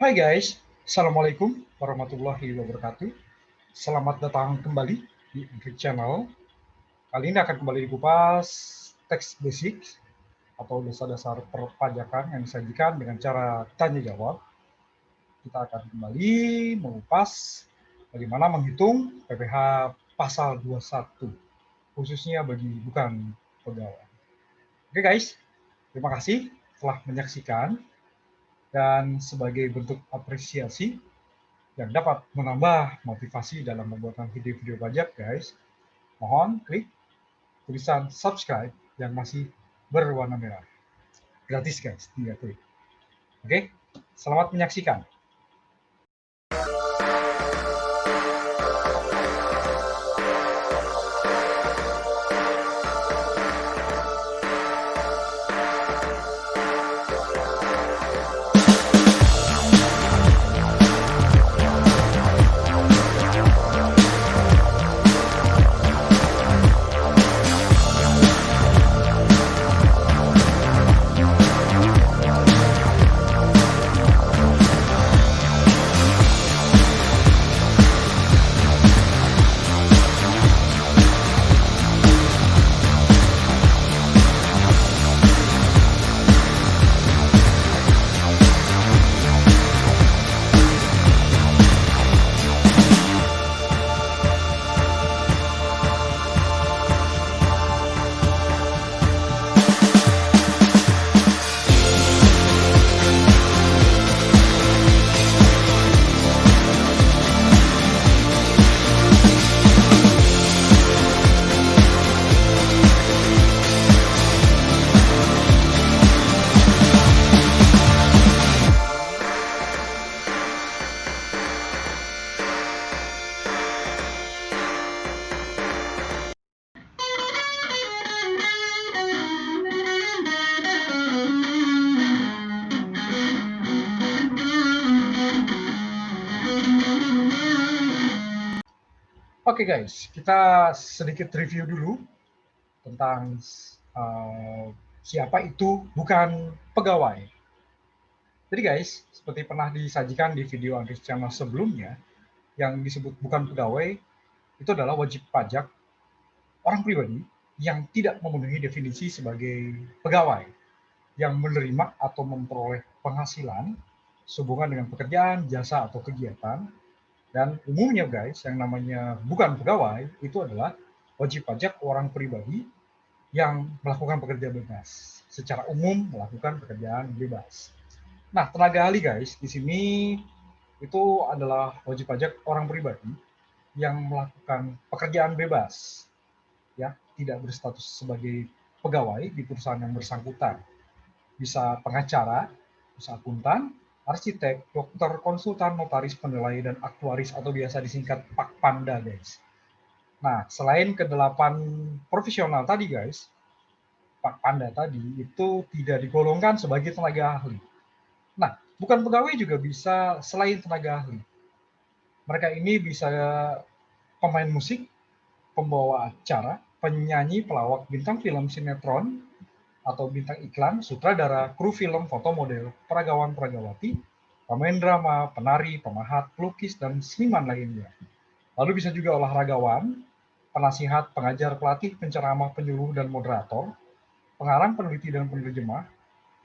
Hai guys, Assalamualaikum warahmatullahi wabarakatuh. Selamat datang kembali di Android Channel. Kali ini akan kembali dikupas teks basic atau dasar-dasar perpajakan yang disajikan dengan cara tanya jawab. Kita akan kembali mengupas bagaimana menghitung PPh pasal 21, khususnya bagi bukan pegawai. Oke guys, terima kasih telah menyaksikan, dan sebagai bentuk apresiasi yang dapat menambah motivasi dalam pembuatan video-video pajak, guys, mohon klik tulisan subscribe yang masih berwarna merah. Gratis, guys, tinggal klik. Oke, selamat menyaksikan. Oke guys, kita sedikit review dulu tentang siapa itu bukan pegawai. Jadi guys, seperti pernah disajikan di video Android Channel sebelumnya, yang disebut bukan pegawai itu adalah wajib pajak orang pribadi yang tidak memenuhi definisi sebagai pegawai, yang menerima atau memperoleh penghasilan sehubungan dengan pekerjaan, jasa, atau kegiatan. Dan umumnya guys, yang namanya bukan pegawai itu adalah wajib pajak orang pribadi yang melakukan pekerjaan bebas. Secara umum melakukan pekerjaan bebas. Nah, tenaga ahli guys, di sini itu adalah wajib pajak orang pribadi yang melakukan pekerjaan bebas, ya, tidak berstatus sebagai pegawai di perusahaan yang bersangkutan. Bisa pengacara, bisa akuntan, arsitek, dokter, konsultan, notaris, penilai, dan aktuaris atau biasa disingkat Pakpanda, guys. Nah, selain ke-8 profesional tadi, guys, Pakpanda tadi itu tidak digolongkan sebagai tenaga ahli. Nah, bukan pegawai juga bisa selain tenaga ahli. Mereka ini bisa pemain musik, pembawa acara, penyanyi, pelawak, bintang film sinetron, atau bintang iklan, sutradara, kru film, foto model, peragawan-peragawati, pemain drama, penari, pemahat, pelukis, dan seniman lainnya. Lalu bisa juga olahragawan, penasihat, pengajar, pelatih, penceramah, penyuluh, dan moderator, pengarang, peneliti, dan penerjemah,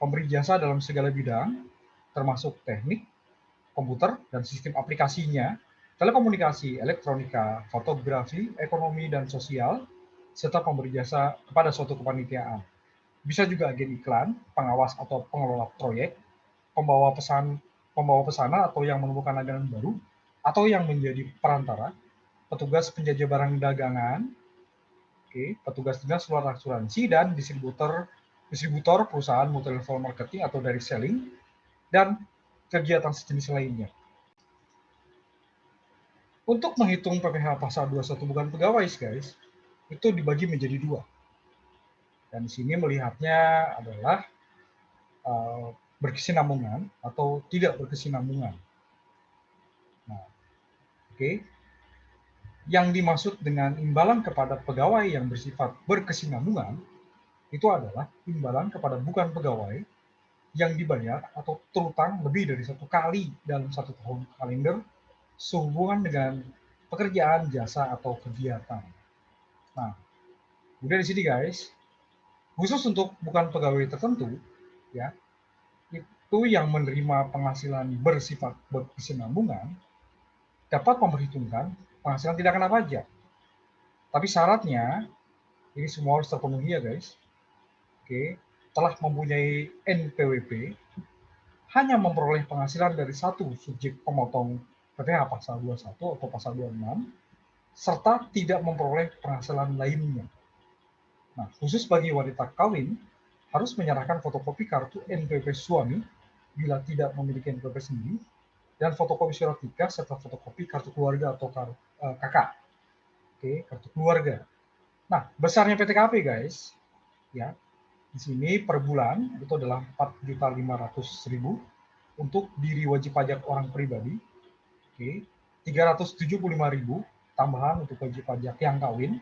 pemberi jasa dalam segala bidang, termasuk teknik, komputer, dan sistem aplikasinya, telekomunikasi, elektronika, fotografi, ekonomi, dan sosial, serta pemberi jasa kepada suatu kepanitiaan. Bisa juga agen iklan, pengawas atau pengelola proyek, pembawa pesanan atau yang menemukan langganan baru, atau yang menjadi perantara, petugas penjajah barang dagangan, petugas dinas luar asuransi, dan distributor perusahaan multi-level marketing atau direct selling, dan kegiatan sejenis lainnya. Untuk menghitung PPh pasal 21 bukan pegawai, guys, itu dibagi menjadi 2. Dan di sini melihatnya adalah berkesinambungan atau tidak berkesinambungan. Nah, Yang dimaksud dengan imbalan kepada pegawai yang bersifat berkesinambungan itu adalah imbalan kepada bukan pegawai yang dibayar atau terutang lebih dari 1 kali dalam 1 tahun kalender sehubungan dengan pekerjaan, jasa, atau kegiatan. Nah, kemudian di sini guys, khusus untuk bukan pegawai tertentu, ya, itu yang menerima penghasilan bersifat berkesinambungan dapat memperhitungkan penghasilan tidak kena pajak. Tapi syaratnya, ini semua harus terpenuhi ya guys. Oke, telah mempunyai NPWP, hanya memperoleh penghasilan dari satu subjek pemotong PPh pasal 21 atau pasal 26, serta tidak memperoleh penghasilan lainnya. Nah, khusus bagi wanita kawin, harus menyerahkan fotokopi kartu NPWP suami bila tidak memiliki NPWP sendiri, dan fotokopi surat nikah serta fotokopi kartu keluarga atau kakak. Oke, kartu keluarga. Nah, besarnya PTKP guys, ya, di sini per bulan itu adalah 4.500.000 untuk diri wajib pajak orang pribadi. Oke, 375.000 tambahan untuk wajib pajak yang kawin,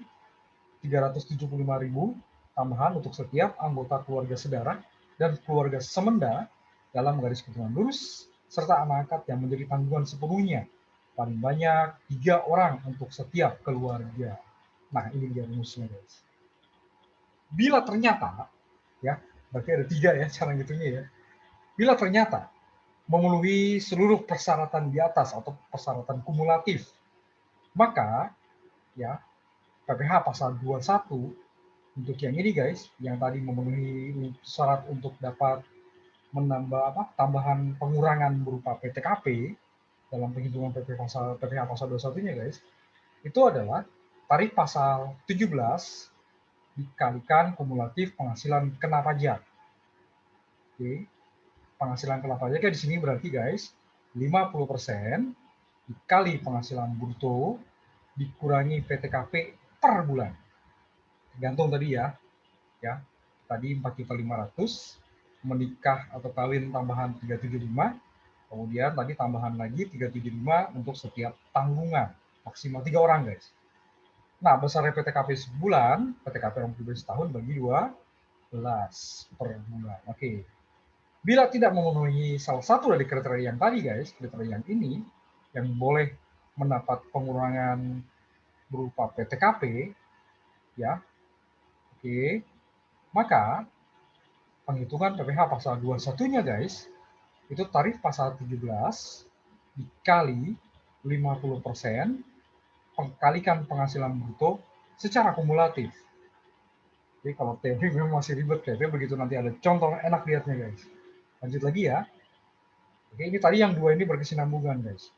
375.000 tambahan untuk setiap anggota keluarga sedara dan keluarga semenda dalam garis keturunan lurus, serta anak angkat yang menjadi tanggungan sepenuhnya, paling banyak 3 orang untuk setiap keluarga. Nah, ini dia rumusnya guys. Bila ternyata, ya, berarti ada 3 ya cara ngitungnya ya. Bila ternyata memenuhi seluruh persyaratan di atas atau persyaratan kumulatif, maka ya PPh pasal 21 untuk yang ini guys, yang tadi memenuhi syarat untuk dapat menambah tambahan pengurangan berupa PTKP dalam penghitungan PPh pasal 21-nya guys, itu adalah tarif pasal 17 dikalikan kumulatif penghasilan kena pajak. Oke, penghasilan kena pajaknya di sini berarti guys 50% dikali penghasilan bruto dikurangi PTKP per bulan. Tergantung tadi ya. Tadi 4.500.000, menikah atau kawin tambahan 375, kemudian tadi tambahan lagi 375 untuk setiap tanggungan, maksimal 3 orang guys. Nah, besarnya PTKP sebulan, PTKP orang pribadi setahun bagi 12 per bulan. Oke. Bila tidak memenuhi salah satu dari kriteria yang tadi guys, kriteria yang ini, yang boleh mendapat pengurangan berupa PTKP, ya, oke, maka penghitungan PPh pasal 21-nya guys, itu tarif pasal 17 dikali 50% kalikan penghasilan bruto secara kumulatif. Jadi kalau teori memang masih ribet, tapi begitu nanti ada contoh enak lihatnya guys. Lanjut lagi ya. Oke, ini tadi yang 2 ini berkesinambungan guys.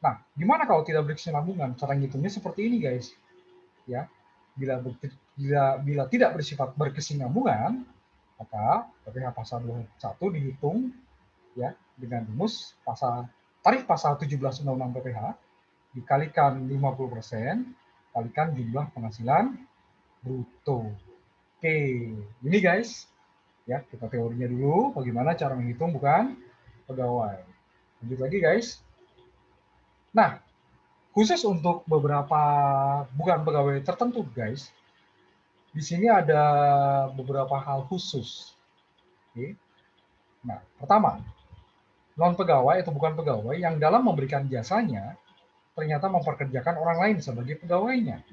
Nah, gimana kalau tidak berkesinambungan? Cara ngitungnya seperti ini guys. Ya, bila tidak bersifat berkesinambungan, maka PPh pasal 21 dihitung ya dengan rumus tarif pasal 17 Undang-Undang PPh dikalikan 50% kalikan jumlah penghasilan bruto. Oke, ini guys ya, kita teorinya dulu bagaimana cara menghitung bukan pegawai. Lanjut lagi guys. Nah, khusus untuk beberapa bukan pegawai tertentu guys, di sini ada beberapa hal khusus. Oke. Nah, pertama, non pegawai atau bukan pegawai yang dalam memberikan jasanya ternyata memperkerjakan orang lain sebagai pegawainya.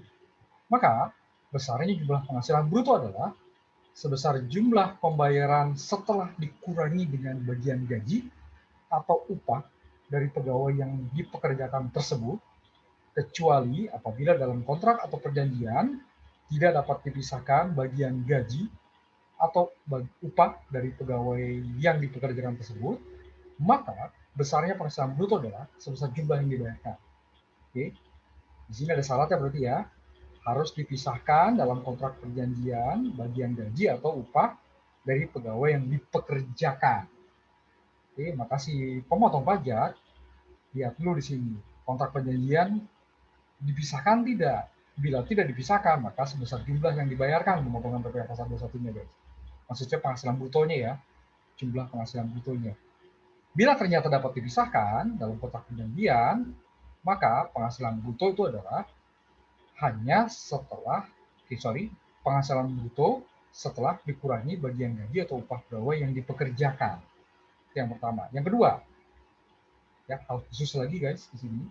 Maka, besarnya jumlah penghasilan bruto adalah sebesar jumlah pembayaran setelah dikurangi dengan bagian gaji atau upah dari pegawai yang dipekerjakan tersebut, kecuali apabila dalam kontrak atau perjanjian tidak dapat dipisahkan bagian gaji atau upah dari pegawai yang dipekerjakan tersebut, maka besarnya penghasilan bruto adalah sebesar jumlah yang dibayarkan. Oke, di sini ada syaratnya berarti ya, harus dipisahkan dalam kontrak perjanjian bagian gaji atau upah dari pegawai yang dipekerjakan. Oke, maka si pemotong pajak lihat dulu di sini, kontrak perjanjian dipisahkan tidak. Bila tidak dipisahkan, maka sebesar jumlah yang dibayarkan pemotongan PPh pasal 21-nya guys. Maksudnya penghasilan brutonya ya, jumlah penghasilan brutonya. Bila ternyata dapat dipisahkan dalam kontrak perjanjian, maka penghasilan bruto itu adalah hanya setelah, penghasilan bruto setelah dikurangi bagian gaji atau upah pegawai yang dipekerjakan. yang pertama. Yang kedua, ya hal khusus lagi guys di sini.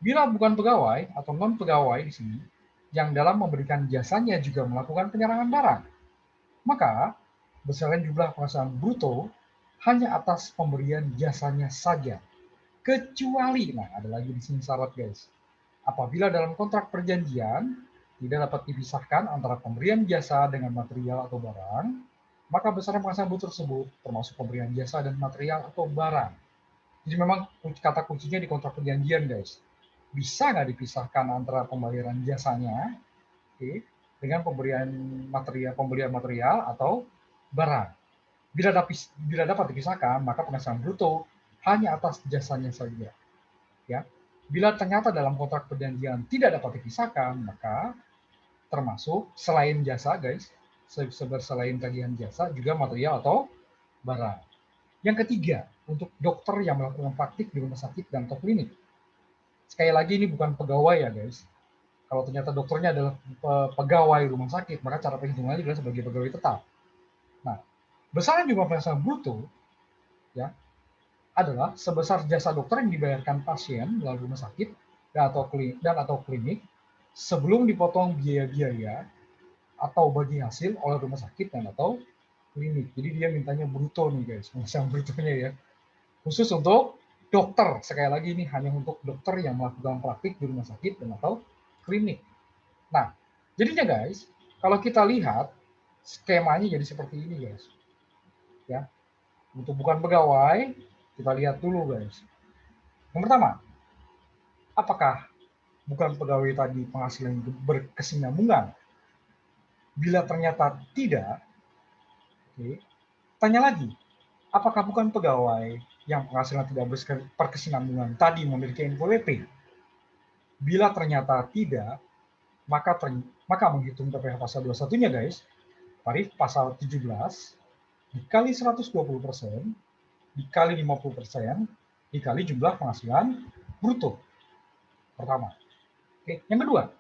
Bila bukan pegawai atau non pegawai di sini yang dalam memberikan jasanya juga melakukan penyerangan barang, maka besaran jumlah penghasilan bruto hanya atas pemberian jasanya saja. Kecuali, nah ada lagi di sini syarat guys. Apabila dalam kontrak perjanjian tidak dapat dipisahkan antara pemberian jasa dengan material atau barang, maka besaran penghasilan bruto tersebut termasuk pemberian jasa dan material atau barang. Jadi memang kata kuncinya di kontrak perjanjian guys. Bisa nggak dipisahkan antara pembayaran jasanya, oke, dengan pembelian material atau barang. Bila dapat dipisahkan, maka penghasilan bruto hanya atas jasanya saja. Ya. Bila ternyata dalam kontrak perjanjian tidak dapat dipisahkan, maka termasuk selain jasa guys, selain tagihan jasa juga material atau barang. Yang ketiga, untuk dokter yang melakukan praktik di rumah sakit dan atau klinik. Sekali lagi ini bukan pegawai ya guys. Kalau ternyata dokternya adalah pegawai rumah sakit, maka cara perhitungannya adalah sebagai pegawai tetap. Nah, besaran jumlah penghasilan bruto ya adalah sebesar jasa dokter yang dibayarkan pasien melalui rumah sakit dan atau klinik sebelum dipotong biaya-biaya atau bagi hasil oleh rumah sakit dan atau klinik. Jadi dia mintanya bruto nih guys, penghasilan brutonya ya. Khusus untuk dokter, sekali lagi ini hanya untuk dokter yang melakukan praktik di rumah sakit dan atau klinik. Nah, jadinya guys, kalau kita lihat skemanya jadi seperti ini guys. Ya. Untuk bukan pegawai, kita lihat dulu guys. Yang pertama, apakah bukan pegawai tadi penghasilan berkesinambungan? Bila ternyata tidak, oke, tanya lagi, apakah bukan pegawai yang penghasilan tidak berkesinambungan tadi memiliki NPWP? Bila ternyata tidak, maka menghitung PPh pasal 21-nya guys, tarif pasal 17 dikali 120% dikali 50% dikali jumlah penghasilan bruto. Pertama. Oke, yang kedua,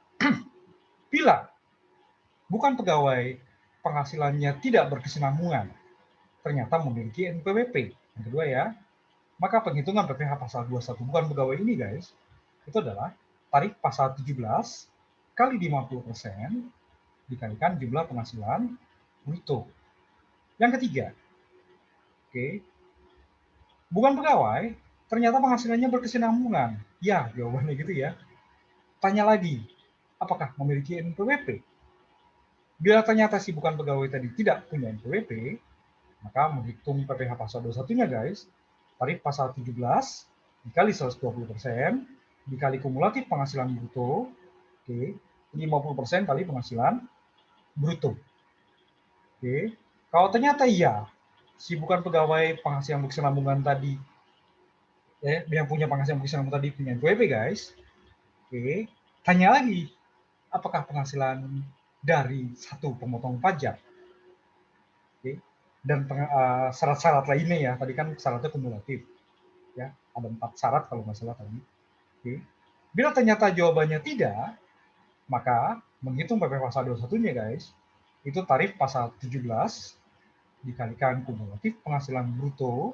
bila bukan pegawai penghasilannya tidak berkesinambungan, ternyata memiliki NPWP. Yang kedua ya, maka penghitungan PPh pasal 21 bukan pegawai ini guys, itu adalah tarif pasal 17 kali 50% dikalikan jumlah penghasilan bruto. Yang ketiga, oke, bukan pegawai, ternyata penghasilannya berkesinambungan. Ya, jawabannya gitu ya. Tanya lagi, apakah memiliki NPWP? Bila ternyata si bukan pegawai tadi tidak punya NPWP, maka menghitung PPh pasal 21-nya guys, tarif pasal 17 dikali 120% dikali kumulatif penghasilan bruto, oke, 50% kali penghasilan bruto. Oke, kalau ternyata iya, si bukan pegawai penghasilan berkesinambungan tadi, yang punya penghasilan berkesinambungan tadi punya NPWP guys, oke, tanya lagi, apakah penghasilan dari satu pemotong pajak, oke, dan syarat-syarat lainnya ya, tadi kan syaratnya kumulatif, ya, ada 4 syarat kalau nggak salah tadi. Oke. Bila ternyata jawabannya tidak, maka menghitung PPh pasal 21-nya guys, itu tarif pasal 17 dikalikan kumulatif penghasilan bruto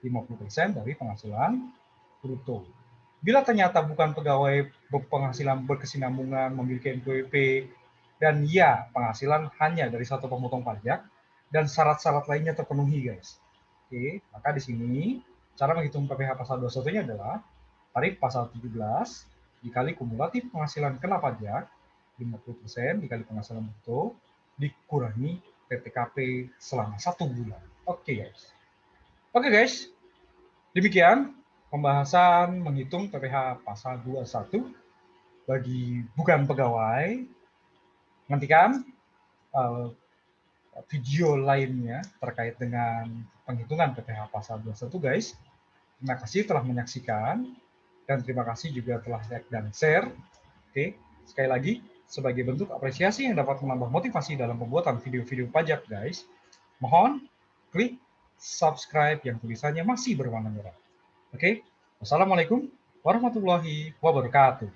50% dari penghasilan bruto. Bila ternyata bukan pegawai penghasilan berkesinambungan memiliki NPWP dan ya penghasilan hanya dari satu pemotong pajak dan syarat-syarat lainnya terpenuhi guys. Oke, maka di sini cara menghitung PPh pasal 21-nya adalah tarif pasal 17 dikali kumulatif penghasilan kena pajak 50% dikali penghasilan bruto dikurangi PTKP selama 1 bulan. Oke guys. Oke guys, demikian pembahasan menghitung PPh pasal 21 bagi bukan pegawai. Nantikan video lainnya terkait dengan penghitungan PPh pasal 21 guys. Terima kasih telah menyaksikan dan terima kasih juga telah like dan share. Oke, sekali lagi sebagai bentuk apresiasi yang dapat menambah motivasi dalam pembuatan video-video pajak guys, mohon klik subscribe yang tulisannya masih berwarna merah. Oke, wassalamualaikum warahmatullahi wabarakatuh.